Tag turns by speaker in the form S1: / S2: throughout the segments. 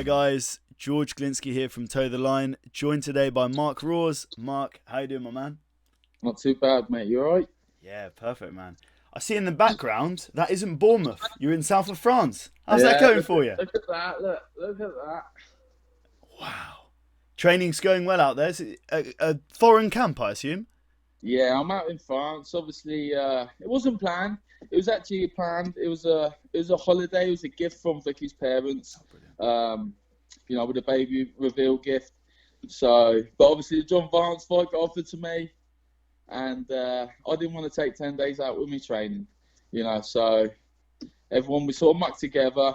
S1: Hi guys, George Glinsky here from Toe the Line, joined today by Mark Roars. Mark, how you doing, my man?
S2: Not too bad, mate. You alright?
S1: Yeah, perfect, man. I see in the background that isn't Bournemouth. You're in south of France. How's that
S2: Yeah,
S1: going for you?
S2: look at that. Look at that.
S1: Wow. Training's going well out there. Is it a foreign camp, I assume?
S2: Yeah, I'm out in France. Obviously, it wasn't planned. It was actually planned. It was a holiday. It was a gift from Vicky's parents.
S1: Oh, brilliant.
S2: With a baby reveal gift. So, but obviously the John Vance fight got offered to me, and I didn't want to take 10 days out with me training. So everyone we sort of mucked together.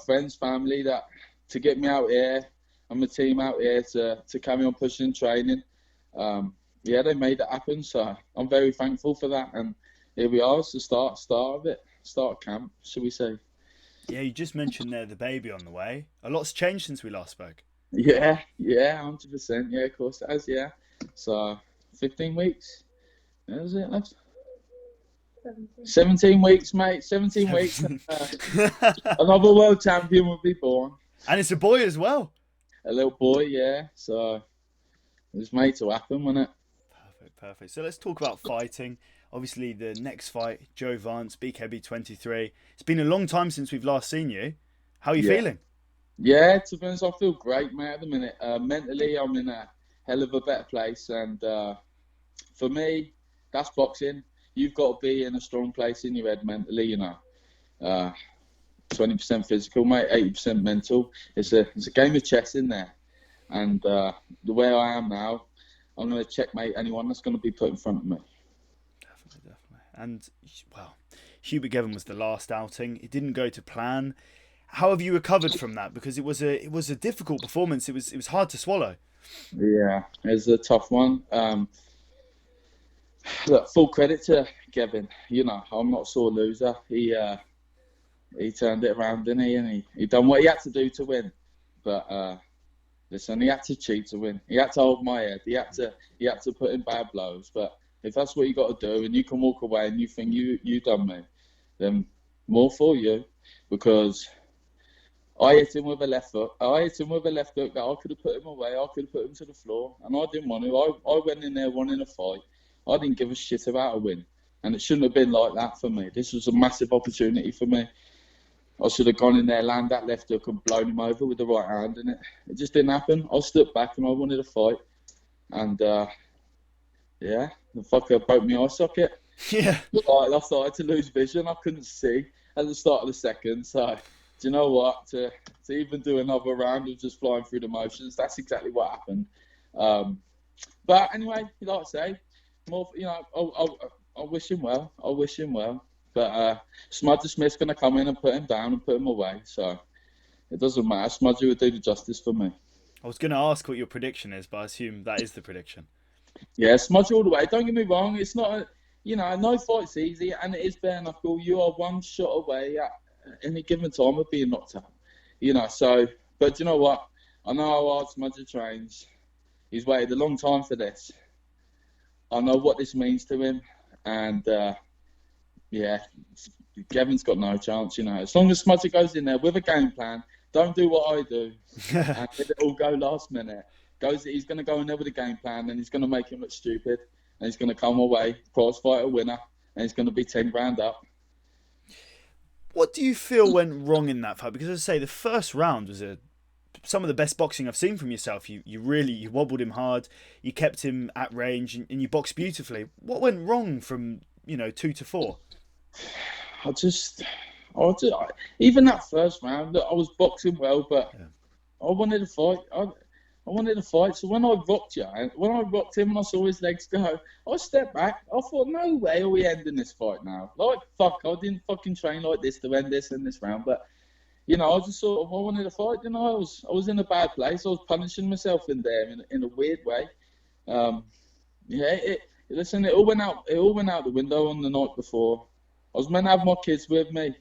S2: Friends, family, that to get me out here and my team out here to carry on pushing and training. Yeah, they made it happen. So I'm very thankful for that. And here we are. It's the start of it, start camp, shall we say?
S1: Yeah, you just mentioned there the baby on the way. A lot's changed since we last spoke.
S2: Yeah, 100%. Yeah, of course it has. Yeah. So 15 weeks. Is it left? 17 weeks, mate. 17 weeks. Another world champion will be born.
S1: And it's a boy as well.
S2: A little boy, yeah. So it was made to happen, wasn't it?
S1: Perfect, perfect. So let's talk about fighting. Obviously, the next fight, Joe Vance, BKB 23. It's been a long time since we've last seen you. How are you
S2: Yeah.
S1: feeling?
S2: Yeah, to be honest, I feel great, mate, at the minute. Mentally, I'm in a hell of a better place. And for me, that's boxing. You've got to be in a strong place in your head mentally. Uh, 20% physical, mate, 80% mental. It's a game of chess in there. And the way I am now, I'm going to checkmate anyone that's going to be put in front of me.
S1: Definitely, definitely. And, well, Hubert Given was the last outing. It didn't go to plan. How have you recovered from that? Because it was a difficult performance. It was hard to swallow.
S2: Yeah, it's a tough one. Look, full credit to Kevin. I'm not a sore loser. He turned it around, didn't he? And he done what he had to do to win. But listen, he had to cheat to win. He had to hold my head. He had to put in bad blows. But if that's what you got to do, and you can walk away and you think you done me, then more for you, because I hit him with a left hook. I hit him with a left hook that I could have put him away. I could have put him to the floor, and I didn't want to. I went in there wanting a fight. I didn't give a shit about a win, and it shouldn't have been like that for me. This was a massive opportunity for me. I should have gone in there, landed that left hook, and blown him over with the right hand, and it just didn't happen. I stood back and I wanted a fight, and yeah, the fucker broke my eye socket.
S1: Yeah.
S2: I started to lose vision. I couldn't see at the start of the second. So, do you know what? To even do another round of just flying through the motions, that's exactly what happened. But anyway, like I say, more. I wish him well. I wish him well. But Smudger Smith's going to come in and put him down and put him away. So it doesn't matter. Smudger would do the justice for me.
S1: I was going to ask what your prediction is, but I assume that is the prediction.
S2: Yeah, Smudger all the way. Don't get me wrong. It's not no fight's easy, and it is bare knuckle. You are one shot away at any given time of being knocked out. So, but you know what? I know how hard Smudger trains. He's waited a long time for this. I know what this means to him, and yeah, Kevin's got no chance. As long as Smudger goes in there with a game plan, don't do what I do, and let it all go last minute. He's going to go in there with a game plan, and he's going to make him look stupid, and he's going to come away prize fighter winner, and he's going to be 10 grand up.
S1: What do you feel went wrong in that fight? Because as I say, the first round was some of the best boxing I've seen from yourself. You wobbled him hard, you kept him at range, and you boxed beautifully. What went wrong from 2 to 4?
S2: Even that first round, look, I was boxing well, but
S1: Yeah.
S2: I wanted to fight. I wanted to fight. So when I rocked him and I saw his legs go, I stepped back. I thought, no way are we ending this fight now. Like, fuck, I didn't fucking train like this to end this in this round. But, I just sort of, I wanted to fight. I was in a bad place. I was punishing myself in there in a weird way. Yeah, listen, it all went out the window on the night before. I was meant to have my kids with me.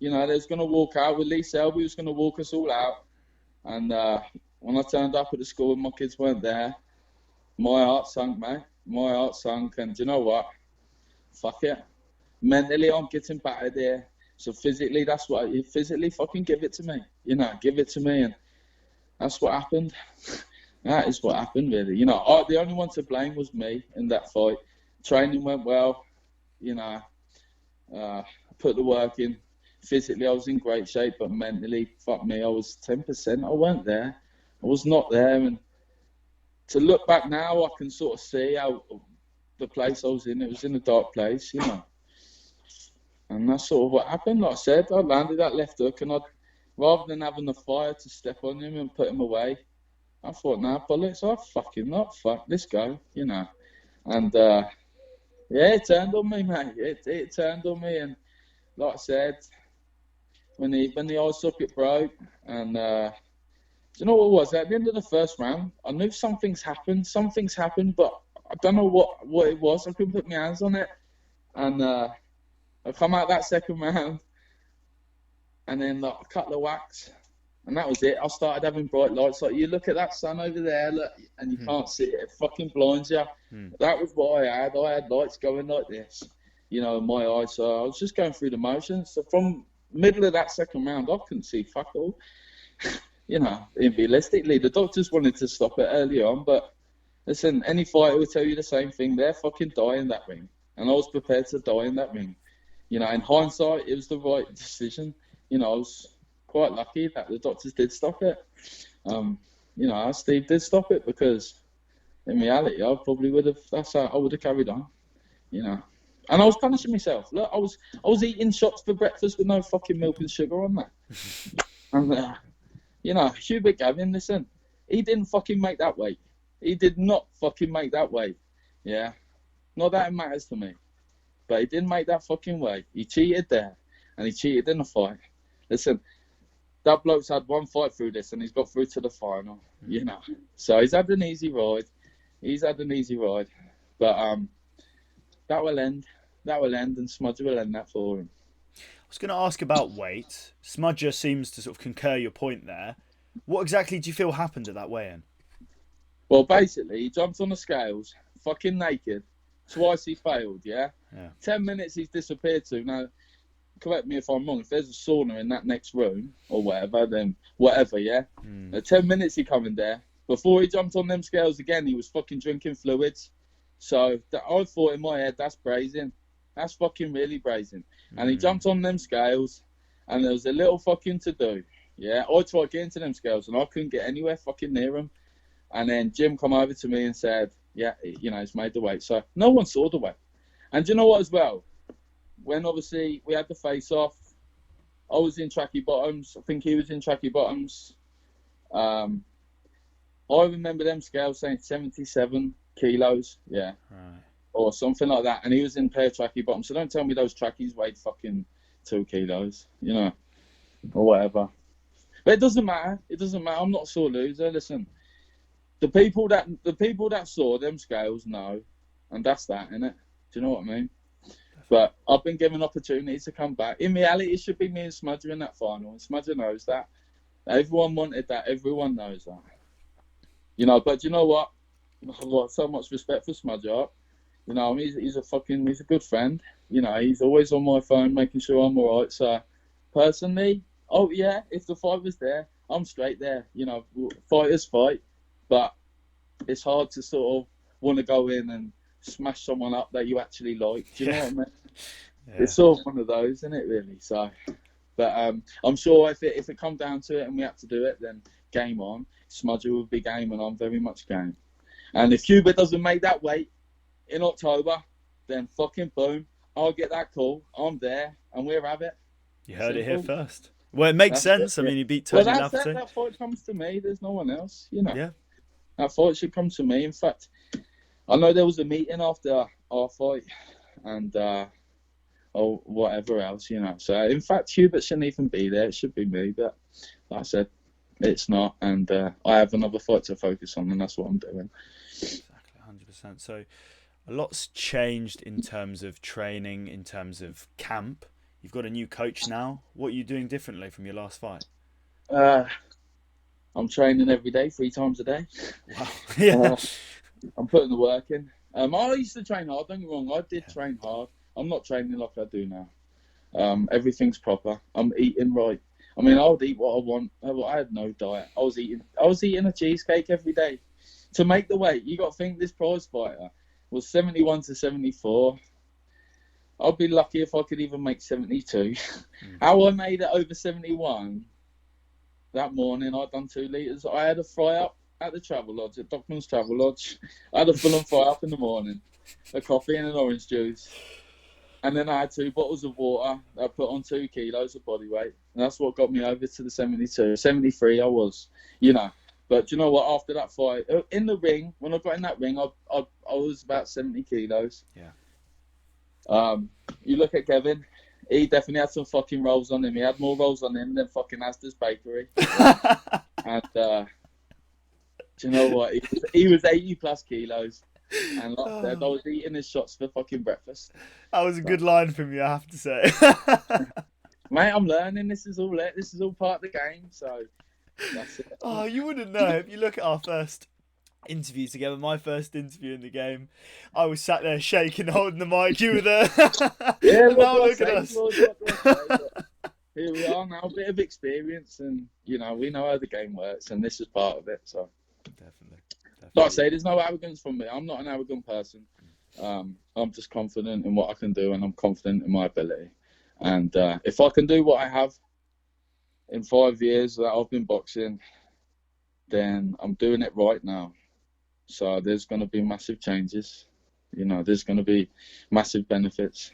S2: They was going to walk out with Lee Selby, was going to walk us all out. And when I turned up at the school and my kids weren't there, my heart sunk, mate. My heart sunk. And do you know what? Fuck it. Mentally, I'm getting battered here. So physically, that's what physically fucking give it to me. Give it to me, and that's what happened. That is what happened, really. The only one to blame was me in that fight. Training went well. Put the work in. Physically, I was in great shape, but mentally, fuck me, I was 10%. I weren't there. I was not there, and to look back now, I can sort of see how the place I was in. It was in a dark place, and that's sort of what happened. Like I said, I landed that left hook, and rather than having the fire to step on him and put him away, I thought, nah, bullets, I fucking not. Fuck, let's go, And it turned on me, mate. It turned on me, and like I said, when the eye socket broke, and do you know what it was? At the end of the first round, I knew something's happened. Something's happened, but I don't know what it was. I couldn't put my hands on it, and I come out that second round, and then like, a couple of whacks, and that was it. I started having bright lights. Like, you look at that sun over there, look, and you can't see it. It fucking blinds you. That was what I had. I had lights going like this, in my eyes. So I was just going through the motions. So from middle of that second round, I couldn't see fuck all. Realistically, the doctors wanted to stop it early on, but listen, any fighter will tell you the same thing. They're fucking die in that ring. And I was prepared to die in that ring. In hindsight, it was the right decision. I was quite lucky that the doctors did stop it. Steve did stop it, because in reality, I probably would have, that's how I would have carried on, And I was punishing myself. Look, I was eating shots for breakfast with no fucking milk and sugar on that. And, Hubert Gavin, listen, he didn't fucking make that weight. He did not fucking make that weight. Yeah. Not that it matters to me. But he didn't make that fucking weight. He cheated there. And he cheated in the fight. Listen, that bloke's had one fight through this, and he's got through to the final, So he's had an easy ride. But that will end, and Smudger will end that for him.
S1: I was going to ask about weight. Smudger seems to sort of concur your point there. What exactly do you feel happened at that weigh-in?
S2: Well, basically, he jumped on the scales, fucking naked. Twice he failed, yeah? 10 minutes he's disappeared to. Now, correct me if I'm wrong, if there's a sauna in that next room or whatever, then whatever, yeah? 10 minutes he coming there. Before he jumped on them scales again, he was fucking drinking fluids. So I thought in my head, that's brazen. That's fucking really brazen. And he jumped on them scales, and there was a little fucking to do. Yeah, I tried getting to them scales, and I couldn't get anywhere fucking near them. And then Jim come over to me and said, yeah, he's made the weight. So no one saw the weight. And do you know what as well? When obviously we had the face-off, I was in tracky bottoms. I think he was in tracky bottoms. I remember them scales saying 77 kilos, yeah, right, or something like that. And he was in pair tracky bottoms. So don't tell me those trackies weighed fucking 2 kilos, or whatever. But it doesn't matter. I'm not a sore loser. Listen, the people that saw them scales know, and that's that, innit? Do you know what I mean? But I've been given opportunities to come back. In reality, it should be me and Smudger in that final, and Smudger knows that. Everyone wanted that. Everyone knows that. But you know what? I've got so much respect for Smudger. He's a good friend. He's always on my phone making sure I'm all right. So, personally, oh yeah, if the fight was there, I'm straight there. Fighters fight, but it's hard to sort of want to go in and smash someone up that you actually like. Do you know what I mean? Yeah. It's sort of one of those, isn't it, really? So, but I'm sure if it come down to it and we had to do it, then game on. Smudger would be game, and I'm very much game. And if Cuba doesn't make that weight in October, then fucking boom, I'll get that call. I'm there, and we'll have it.
S1: You heard it here first. Well, it makes sense. I mean, he beat Tony Lafferty.
S2: That fight comes to me. There's no one else,
S1: Yeah.
S2: That fight should come to me. In fact, I know there was a meeting after our fight, and or whatever else, So, in fact, Hubert shouldn't even be there. It should be me, but like I said, it's not. And I have another fight to focus on, and that's what I'm doing.
S1: Exactly, 100%. So, a lot's changed in terms of training, in terms of camp. You've got a new coach now. What are you doing differently from your last fight?
S2: I'm training every day, 3 times a day.
S1: Wow. Yeah.
S2: I'm putting the work in. I used to train hard, don't get me wrong. I did train hard. I'm not training like I do now. Everything's proper. I'm eating right. I mean, I would eat what I want. I had no diet. I was eating a cheesecake every day. To make the weight, you got to think this prize fighter was 71 to 74. I'd be lucky if I could even make 72. How I made it over 71 that morning, I'd done 2 litres. I had a fry up at the Travel Lodge, at Docklands Travel Lodge. I had a full on fry up in the morning, a coffee and an orange juice. And then I had 2 bottles of water. I put on 2 kilos of body weight. And that's what got me over to the 72. 73 I was, you know. But you know what? After that fight, in the ring, when I got in that ring, I was about 70 kilos.
S1: Yeah.
S2: You look at Kevin, he definitely had some fucking rolls on him. He had more rolls on him than fucking Asda's Bakery. And do you know what? He was 80 plus kilos. And like I said, I was eating his shots for fucking breakfast.
S1: That was a good line from you, I have to say.
S2: Mate, I'm learning. This is all it. This is all part of the game. So that's it.
S1: Oh, you wouldn't know. If you look at our first interview together, my first interview in the game, I was sat there shaking, holding the mic. You were there.
S2: Yeah,
S1: and now look at us.
S2: Here we are now, a bit of experience, and you know we know how the game works, and this is part of it. So,
S1: Definitely.
S2: like I say, there's no arrogance from me. I'm not an arrogant person. I'm just confident in what I can do, and I'm confident in my ability. And if I can do what I have in 5 years that I've been boxing, then I'm doing it right now. So there's going to be massive changes. You know, there's going to be massive benefits.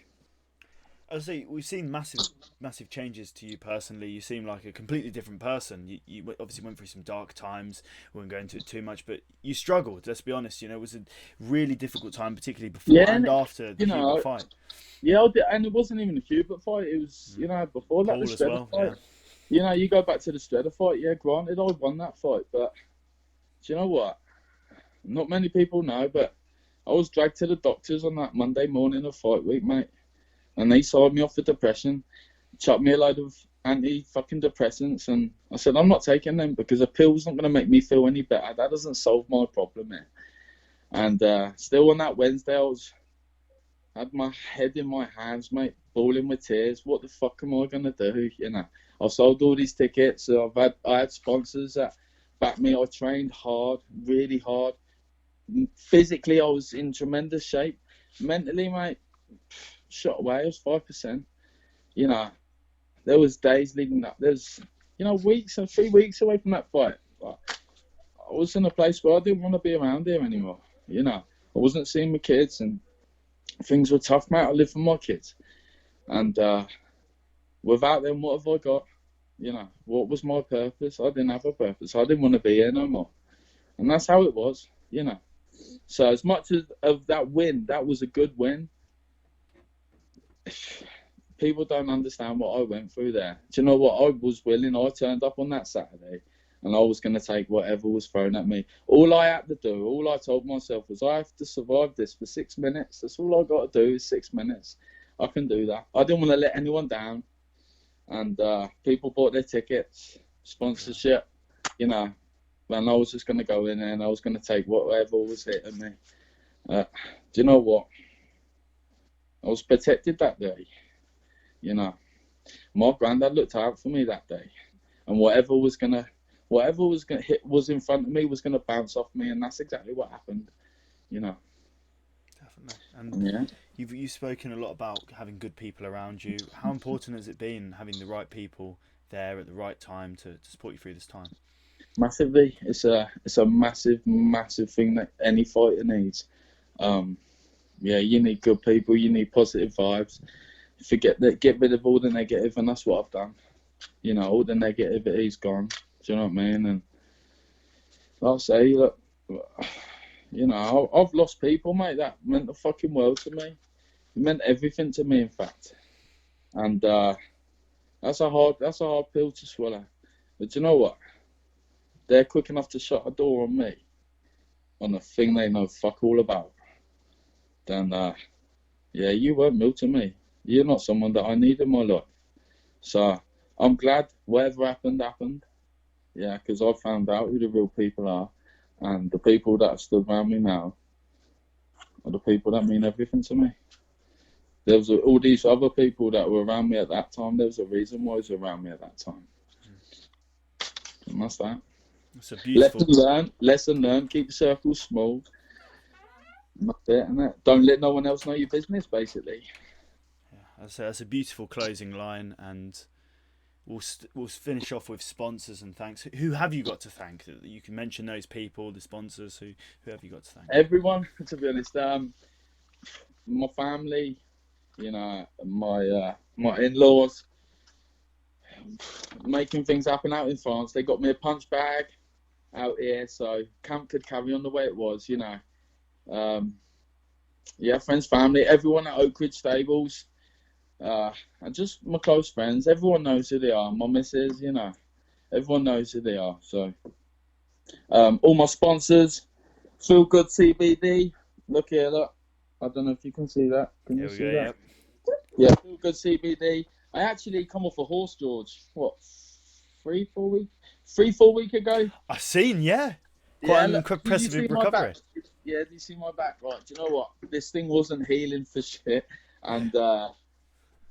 S1: I see. We've seen massive changes to you personally. You seem like a completely different person. You obviously went through some dark times. We won't go into it too much, but you struggled. Let's be honest. You know, it was a really difficult time, particularly before and after the Hubert fight.
S2: Yeah, and it wasn't even a Hubert fight. It was, you know, before that,
S1: Paul
S2: the Shredder fight.
S1: Yeah.
S2: You know, you go back to the Shredder fight. Yeah, granted, I won that fight, but do you know what? Not many people know, but I was dragged to the doctors on that Monday morning of fight week, mate. And they signed me off for depression, chucked me a load of anti-fucking depressants, and I said, I'm not taking them because a pill's not going to make me feel any better. That doesn't solve my problem here. And still on that Wednesday, I had my head in my hands, mate, bawling with tears. What the fuck am I going to do? You know, I've sold all these tickets. I had sponsors that backed me. I trained hard, really hard. Physically, I was in tremendous shape. Mentally, mate, shot away. I was 5%. You know, there was days leading up. There's, you know, weeks and 3 weeks away from that fight. I was in a place where I didn't want to be around here anymore. You know, I wasn't seeing my kids, and things were tough, mate. I live for my kids, and without them, what have I got? You know, what was my purpose? I didn't have a purpose. I didn't want to be here no more, and that's how it was. You know, so as much as of that win, that was a good win. People don't understand what I went through there. Do you know what? I was willing. I turned up on that Saturday, and I was going to take whatever was thrown at me. All I had to do, all I told myself was, I have to survive this for 6 minutes. That's all I got to do is 6 minutes. I can do that. I didn't want to let anyone down. And people bought their tickets, sponsorship, you know. And I was just going to go in there and I was going to take whatever was hitting me. Do you know what? I was protected that day. You know, my granddad looked out for me that day, and whatever was gonna hit was in front of me was gonna bounce off me, and that's exactly what happened. You know.
S1: Definitely. And
S2: yeah.
S1: You've spoken a lot about having good people around you. How important has it been having the right people there at the right time to support you through this time?
S2: Massively. It's a massive thing that any fighter needs. Yeah, you need good people. You need positive vibes. Get rid of all the negative, and that's what I've done. You know, all the negativity's gone. Do you know what I mean? And I'll say, look, you know, I've lost people, mate. That meant the fucking world to me. It meant everything to me, in fact. And that's a hard pill to swallow. But do you know what? They're quick enough to shut a door on me, on a thing they know fuck all about. Then, yeah, you weren't real to me. You're not someone that I need in my life. So I'm glad whatever happened. Yeah, because I found out who the real people are. And the people that have stood around me now are the people that mean everything to me. there was all these other people that were around me at that time. There was a reason why they was around me at that time. And that's that.
S1: It's a beautiful
S2: Lesson learned. Keep the circle small. That's it, isn't it? Don't let no one else know your business, basically.
S1: Yeah, that's a beautiful closing line, and we'll finish off with sponsors and thanks. Who have you got to thank? You can mention those people, the sponsors. Who have you got to thank?
S2: Everyone, to be honest. My family, my in-laws, making things happen out in France. They got me a punch bag out here, so camp could carry on the way it was, friends, family, everyone at Oak Ridge Stables, and just my close friends. Everyone knows who they are. My missus, everyone knows who they are. So, all my sponsors, Feel Good CBD. Look here, look. I don't know if you can see that. Can you see that?
S1: Yep.
S2: Yeah, Feel Good CBD. I actually come off a horse, George. What, 3-4 weeks ago?
S1: I've seen, quite an impressive recovery.
S2: Yeah, do you see my back? Right, do you know what? This thing wasn't healing for shit, and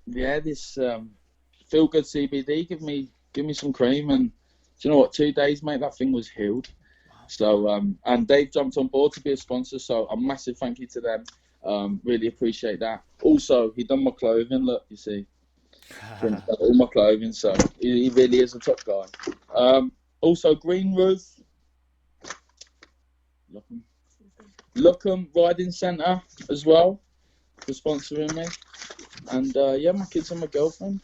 S2: this Feel Good CBD give me some cream, and do you know what? 2 days, mate, that thing was healed. So and they've jumped on board to be a sponsor, so a massive thank you to them. Really appreciate that. Also, he done my clothing. Look, you see, all my clothing. So he really is a top guy. Also, Green Roof, Lookham Riding Centre as well for sponsoring me, and my kids and my girlfriend.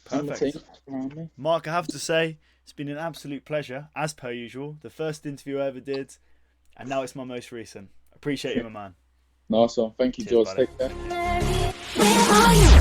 S1: Perfect.
S2: And my team around me.
S1: Mark, I have to say, it's been an absolute pleasure, as per usual. The first interview I ever did, and now it's my most recent. Appreciate you, my man.
S2: Nice one. Thank you,
S1: Cheers,
S2: George.
S1: buddy.
S2: Take care.